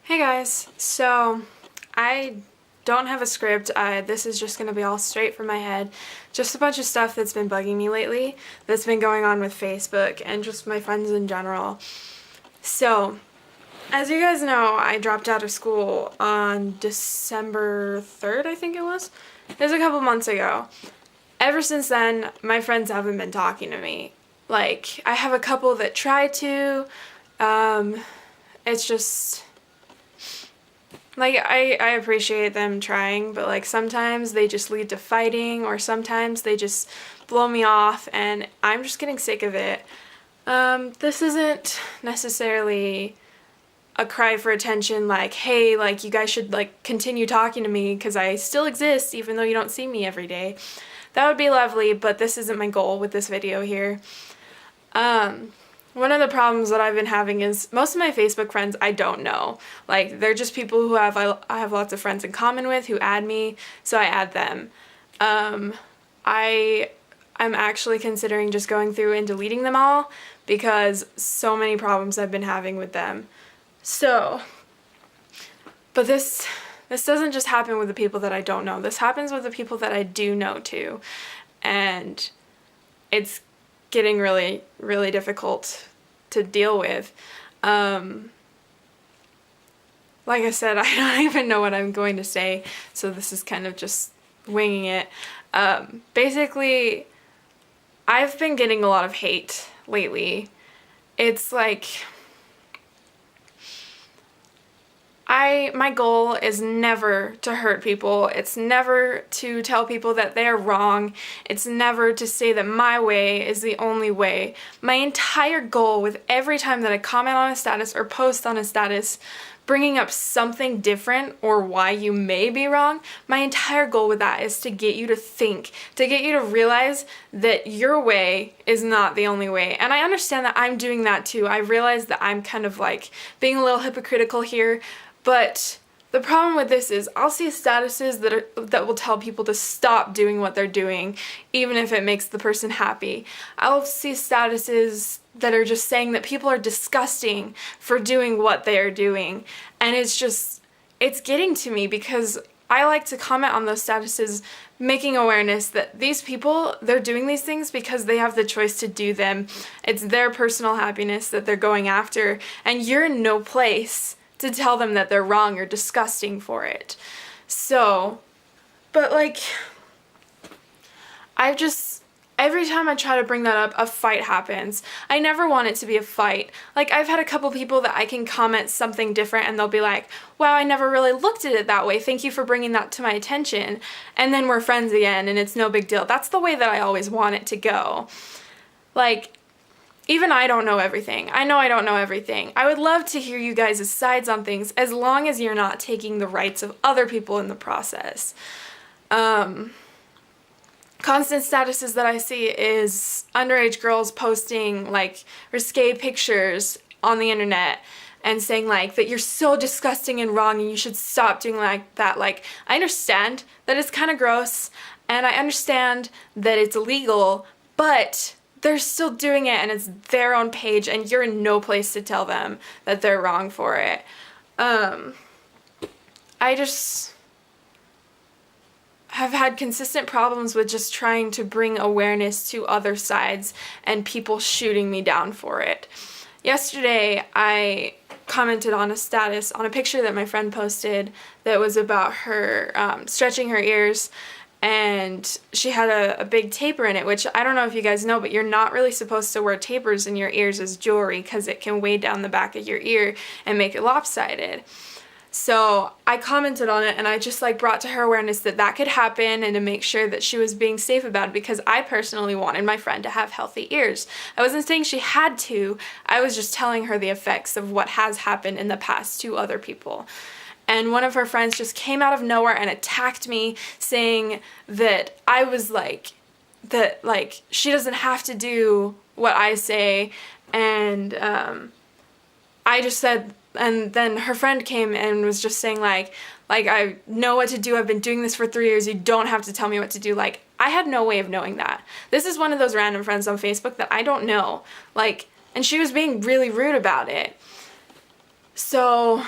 Hey guys, so I don't have a script. This is just going to be all straight from my head. Just a bunch of stuff that's been bugging me lately, that's been going on with Facebook and just my friends in general. So, as you guys know, I dropped out of school on December 3rd, I think it was. It was a couple months ago. Ever since then, my friends haven't been talking to me. Like, I have a couple that try to. It's just... Like, I appreciate them trying, but, like, sometimes they just lead to fighting, or sometimes they just blow me off, and I'm just getting sick of it. This isn't necessarily a cry for attention, like, hey, like, you guys should, like, continue talking to me, because I still exist, even though you don't see me every day. That would be lovely, but this isn't my goal with this video here. One of the problems that I've been having is most of my Facebook friends I don't know. Like, they're just people who I have lots of friends in common with who add me, so I add them. I'm actually considering just going through and deleting them all because so many problems I've been having with them. So, but this doesn't just happen with the people that I don't know. This happens with the people that I do know too. And it's getting really, really difficult to deal with. Like I said, I don't even know what I'm going to say, so this is kind of just winging it. Basically, I've been getting a lot of hate lately. It's like... my goal is never to hurt people. It's never to tell people that they're wrong. It's never to say that my way is the only way. My entire goal with every time that I comment on a status or post on a status bringing up something different or why you may be wrong, my entire goal with that is to get you to think, to get you to realize that your way is not the only way. And I understand that I'm doing that too. I realize that I'm kind of like being a little hypocritical here. But the problem with this is I'll see statuses that will tell people to stop doing what they're doing, even if it makes the person happy. I'll see statuses that are just saying that people are disgusting for doing what they are doing. And it's getting to me because I like to comment on those statuses, making awareness that these people, they're doing these things because they have the choice to do them. It's their personal happiness that they're going after, and you're in no place to tell them that they're wrong or disgusting for it. So, but like, every time I try to bring that up, a fight happens. I never want it to be a fight. Like, I've had a couple people that I can comment something different and they'll be like, wow, I never really looked at it that way. Thank you for bringing that to my attention. And then we're friends again and it's no big deal. That's the way that I always want it to go. Like, even I don't know everything. I know I don't know everything. I would love to hear you guys' sides on things as long as you're not taking the rights of other people in the process. Constant statuses that I see is underage girls posting like risque pictures on the internet and saying like that you're so disgusting and wrong and you should stop doing like that. Like, I understand that it's kind of gross and I understand that it's illegal, but they're still doing it and it's their own page and you're in no place to tell them that they're wrong for it. I just have had consistent problems with just trying to bring awareness to other sides and people shooting me down for it. Yesterday, I commented on a status, on a picture that my friend posted that was about her stretching her ears, and she had a big taper in it, which I don't know if you guys know, but you're not really supposed to wear tapers in your ears as jewelry because it can weigh down the back of your ear and make it lopsided. So I commented on it and I just like brought to her awareness that that could happen and to make sure that she was being safe about it because I personally wanted my friend to have healthy ears. I wasn't saying she had to, I was just telling her the effects of what has happened in the past to other people. And one of her friends just came out of nowhere and attacked me, saying that I was like, that like she doesn't have to do what I say, and I just said, and then her friend came and was just saying like I know what to do, I've been doing this for 3 years, you don't have to tell me what to do. Like, I had no way of knowing that. This is one of those random friends on Facebook that I don't know, like, and she was being really rude about it. So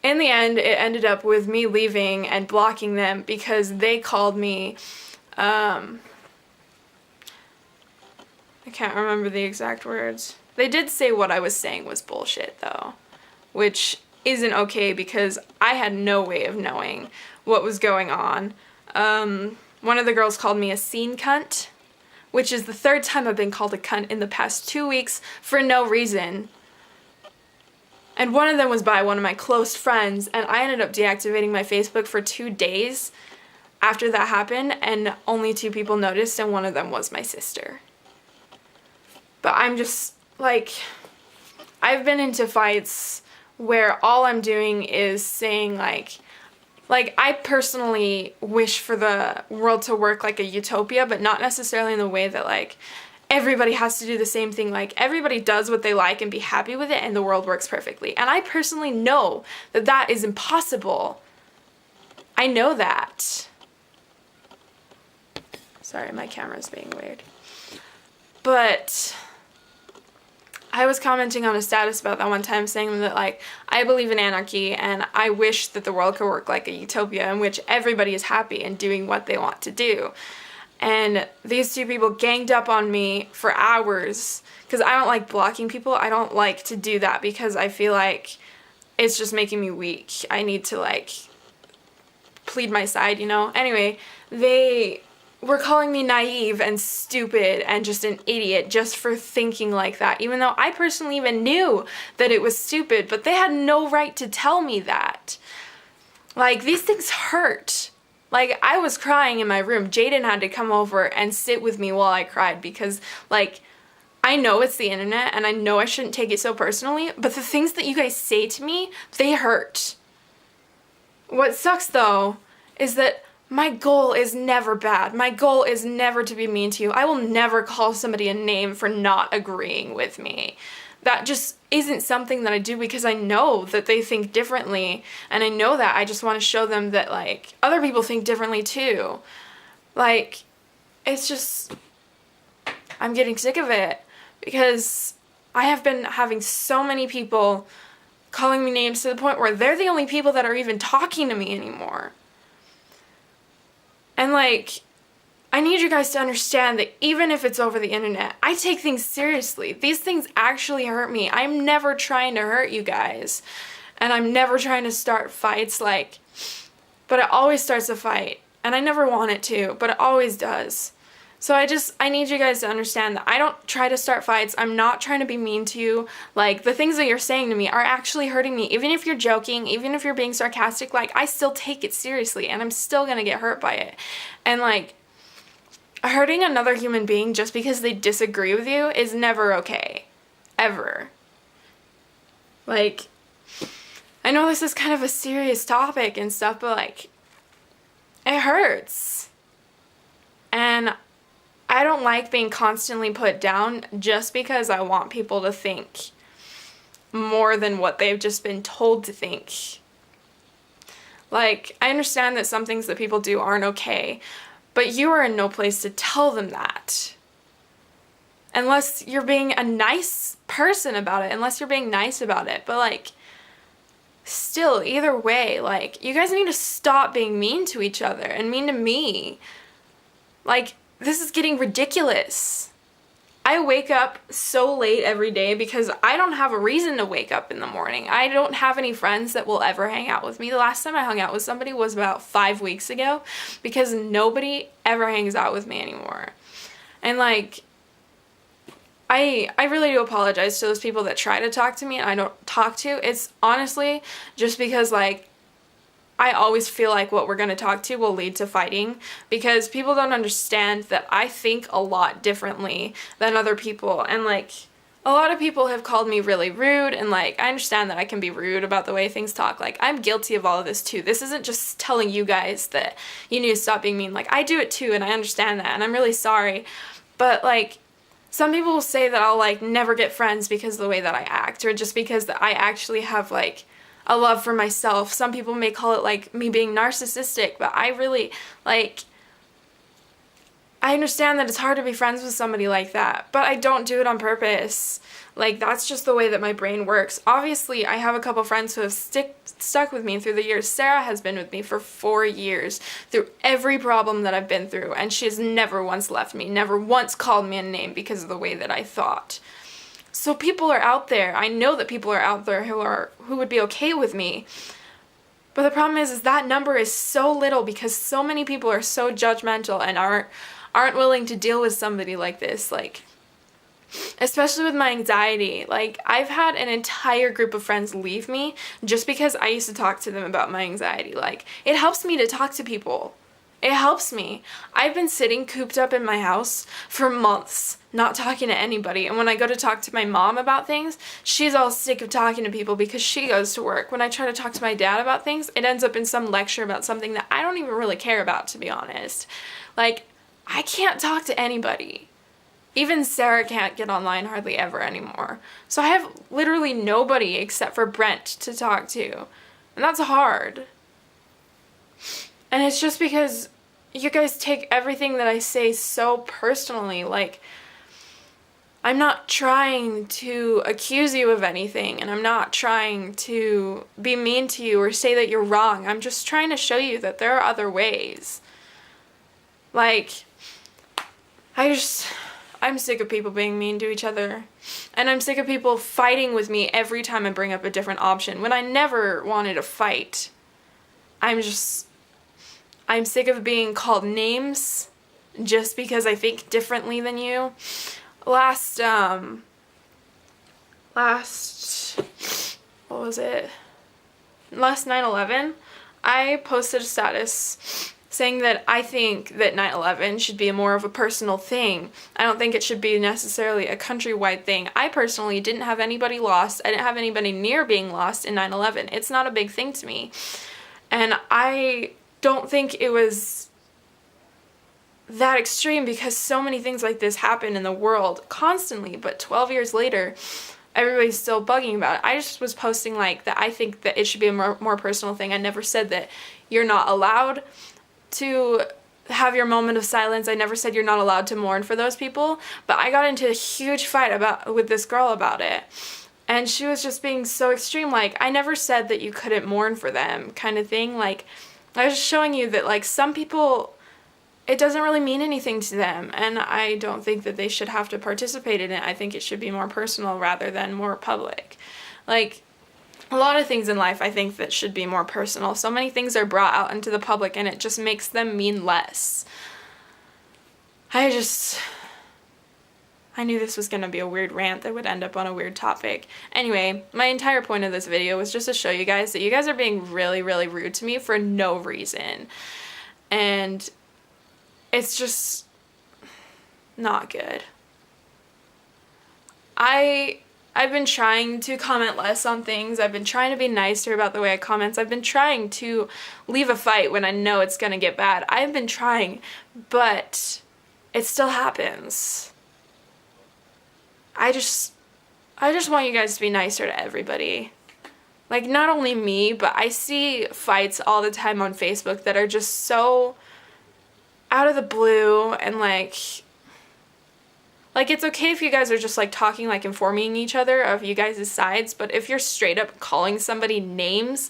in the end, it ended up with me leaving and blocking them because they called me, I can't remember the exact words. They did say what I was saying was bullshit, though, which isn't okay because I had no way of knowing what was going on. One of the girls called me a scene cunt, which is the third time I've been called a cunt in the past 2 weeks for no reason. And one of them was by one of my close friends, and I ended up deactivating my Facebook for 2 days after that happened, and only 2 people noticed, and one of them was my sister. But I'm just, like, I've been into fights where all I'm doing is saying, like, I personally wish for the world to work like a utopia, but not necessarily in the way that, like, everybody has to do the same thing. Like, everybody does what they like and be happy with it, and the world works perfectly. And I personally know that that is impossible. I know that. Sorry, my camera's being weird. But I was commenting on a status about that one time, saying that, like, I believe in anarchy, and I wish that the world could work like a utopia in which everybody is happy and doing what they want to do. And these 2 people ganged up on me for hours because I don't like blocking people. I don't like to do that because I feel like it's just making me weak. I need to, like, plead my side, you know? Anyway, they were calling me naive and stupid and just an idiot just for thinking like that, even though I personally even knew that it was stupid, but they had no right to tell me that. Like, these things hurt. Like, I was crying in my room. Jaden had to come over and sit with me while I cried because, like, I know it's the internet and I know I shouldn't take it so personally, but the things that you guys say to me, they hurt. What sucks, though, is that my goal is never bad. My goal is never to be mean to you. I will never call somebody a name for not agreeing with me. That just isn't something that I do because I know that they think differently, and I know that I just want to show them that, like, other people think differently too. Like, it's just, I'm getting sick of it because I have been having so many people calling me names to the point where they're the only people that are even talking to me anymore. And, like, I need you guys to understand that even if it's over the internet, I take things seriously. These things actually hurt me. I'm never trying to hurt you guys. And I'm never trying to start fights, like, but it always starts a fight. And I never want it to, but it always does. So I need you guys to understand that I don't try to start fights. I'm not trying to be mean to you. Like, the things that you're saying to me are actually hurting me. Even if you're joking, even if you're being sarcastic, like, I still take it seriously and I'm still gonna get hurt by it. And, like, hurting another human being just because they disagree with you is never okay. Ever. Like, I know this is kind of a serious topic and stuff, but, like, it hurts. And I don't like being constantly put down just because I want people to think more than what they've just been told to think. Like, I understand that some things that people do aren't okay, but you are in no place to tell them that. Unless you're being a nice person about it, unless you're being nice about it. But, like, still, either way, like, you guys need to stop being mean to each other and mean to me. Like, this is getting ridiculous. I wake up so late every day because I don't have a reason to wake up in the morning. I don't have any friends that will ever hang out with me. The last time I hung out with somebody was about 5 weeks ago because nobody ever hangs out with me anymore. And, like, I really do apologize to those people that try to talk to me and I don't talk to. It's honestly just because, like, I always feel like what we're going to talk to will lead to fighting because people don't understand that I think a lot differently than other people. And, like, a lot of people have called me really rude, and, like, I understand that I can be rude about the way things talk. Like, I'm guilty of all of this too. This isn't just telling you guys that you need to stop being mean. Like, I do it too, and I understand that, and I'm really sorry. But, like, some people will say that I'll, like, never get friends because of the way that I act, or just because that I actually have, like, a love for myself. Some people may call it, like, me being narcissistic, but I really, like, I understand that it's hard to be friends with somebody like that, but I don't do it on purpose. Like, that's just the way that my brain works. Obviously, I have a couple friends who have stuck with me through the years. Sarah has been with me for 4 years through every problem that I've been through, and she has never once left me, never once called me a name because of the way that I thought. So people are out there. I know that people are out there who would be okay with me. But the problem is that number is so little because so many people are so judgmental and aren't willing to deal with somebody like this. Like, especially with my anxiety. Like, I've had an entire group of friends leave me just because I used to talk to them about my anxiety. Like, it helps me to talk to people. It helps me. I've been sitting cooped up in my house for months, not talking to anybody. And when I go to talk to my mom about things, she's all sick of talking to people because she goes to work. When I try to talk to my dad about things, it ends up in some lecture about something that I don't even really care about, to be honest. Like, I can't talk to anybody. Even Sarah can't get online hardly ever anymore. So I have literally nobody except for Brent to talk to. And that's hard. And it's just because you guys take everything that I say so personally. Like, I'm not trying to accuse you of anything, and I'm not trying to be mean to you or say that you're wrong. I'm just trying to show you that there are other ways. Like, I'm sick of people being mean to each other. And I'm sick of people fighting with me every time I bring up a different option when I never wanted to fight. I'm sick of being called names just because I think differently than you. Last 9/11, I posted a status saying that I think that 9/11 should be more of a personal thing. I don't think it should be necessarily a countrywide thing. I personally didn't have anybody lost. I didn't have anybody near being lost in 9/11. It's not a big thing to me. And I don't think it was that extreme because so many things like this happen in the world constantly, but 12 years later, everybody's still bugging about it. I just was posting like that I think that it should be a more personal thing. I never said that you're not allowed to have your moment of silence. I never said you're not allowed to mourn for those people, but I got into a huge fight with this girl about it. And she was just being so extreme. Like, I never said that you couldn't mourn for them kind of thing. Like, I was just showing you that, like, some people, it doesn't really mean anything to them. And I don't think that they should have to participate in it. I think it should be more personal rather than more public. Like, a lot of things in life I think that should be more personal. So many things are brought out into the public and it just makes them mean less. I knew this was going to be a weird rant that would end up on a weird topic. Anyway, my entire point of this video was just to show you guys that you guys are being really, really rude to me for no reason. And it's just not good. I've been trying to comment less on things. I've been trying to be nicer about the way I comment. I've been trying to leave a fight when I know it's going to get bad. I've been trying, but it still happens. I just want you guys to be nicer to everybody. Like, not only me, but I see fights all the time on Facebook that are just so out of the blue and like it's okay if you guys are just like talking, like informing each other of you guys' sides, but if you're straight up calling somebody names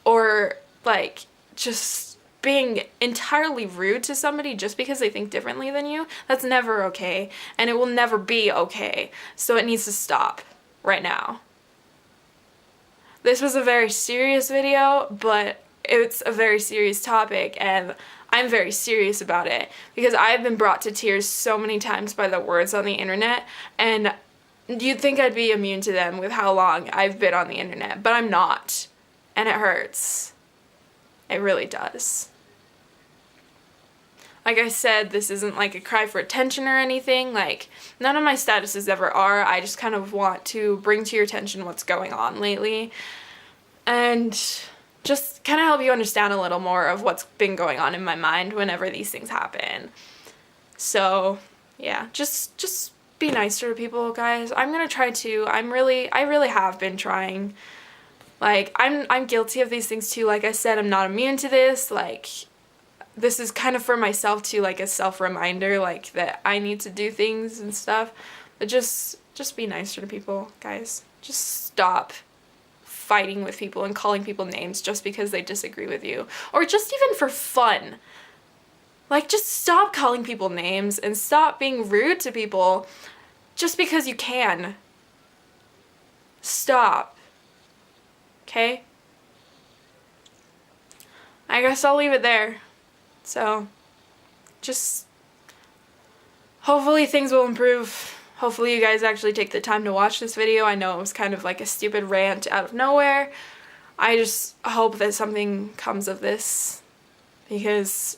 or like just being entirely rude to somebody just because they think differently than you, that's never okay, and it will never be okay. So it needs to stop right now. This was a very serious video, but it's a very serious topic, and I'm very serious about it because I've been brought to tears so many times by the words on the internet, and you'd think I'd be immune to them with how long I've been on the internet, but I'm not, and it hurts. It really does. Like I said, this isn't like a cry for attention or anything. Like, none of my statuses ever are. I just kind of want to bring to your attention what's going on lately and just kind of help you understand a little more of what's been going on in my mind whenever these things happen. So, yeah, just be nicer to people, guys. I'm gonna try to. I really have been trying. Like, I'm guilty of these things too. Like I said, I'm not immune to this. Like, this is kind of for myself too, like a self-reminder, like that I need to do things and stuff. But just just be nicer to people, guys. Just stop fighting with people and calling people names just because they disagree with you. Or just even for fun. Like, just stop calling people names and stop being rude to people just because you can. Stop. Okay? I guess I'll leave it there. So, just hopefully things will improve. Hopefully you guys actually take the time to watch this video. I know it was kind of like a stupid rant out of nowhere. I just hope that something comes of this, because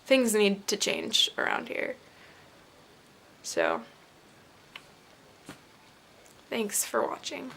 things need to change around here. So, thanks for watching.